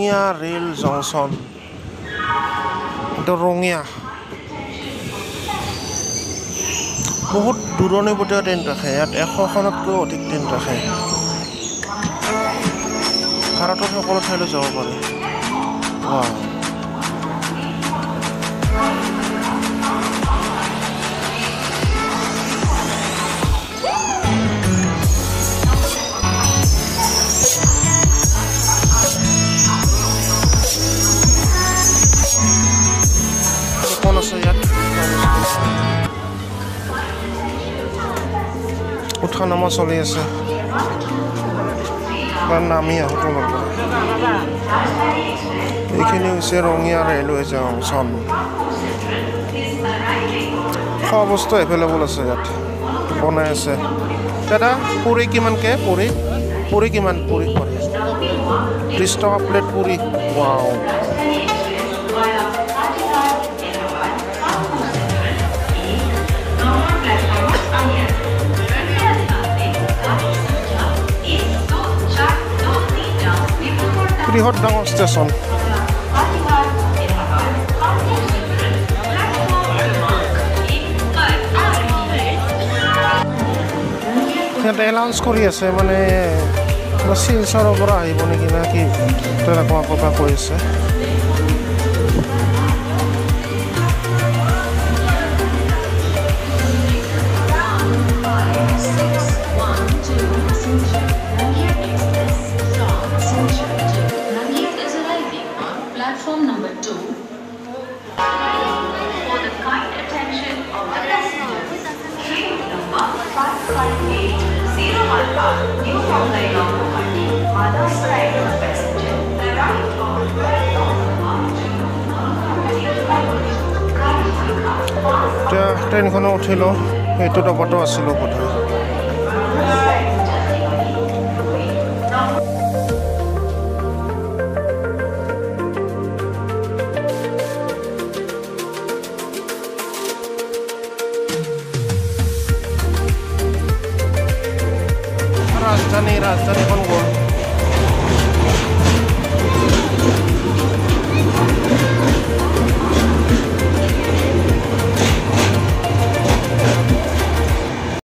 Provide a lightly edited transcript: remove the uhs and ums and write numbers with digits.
Rangia rail junction এইটো ৰঙিয়া বহুত দূৰণিবতীয়া train ৰাখে ইয়াত 100খনতকৈ অধিক ট্ৰেইন ৰাখে ভাৰতৰ সকলো ঠাইলৈ যাব পাৰে কোন আছে ইয়াত উঠা নামা চলি আছে নামি আহো তলৰ পৰা এইখিনি হৈছে ৰঙিয়া ৰেলৱে জংচন খোৱা বস্তু এভেইলেবল আছে ইয়াত বনাই আছে দাদা পুৰি কিমানকৈ পুৰি কিমান পুৰি 30 টকা প্লেট পুৰি ৱাও বৃহৎ ডাঙৰ ষ্টেচন সিহঁতে এনাউন্স কৰি আছে মানে শিলচৰৰ পৰা আহিব নেকি না কি তেনেকুৱা কথা কৈ আছে Platform number 2. For the kind attention of the passengers, train number 55801 New Mumbai Locomotive, Manas Railway passenger, arrived on platform এতিয়া ট্ৰেইনখনত উঠিলোঁ এইটো ডবাটো আছিলোঁ বোধহয় ৰাজধানীখন গ'ল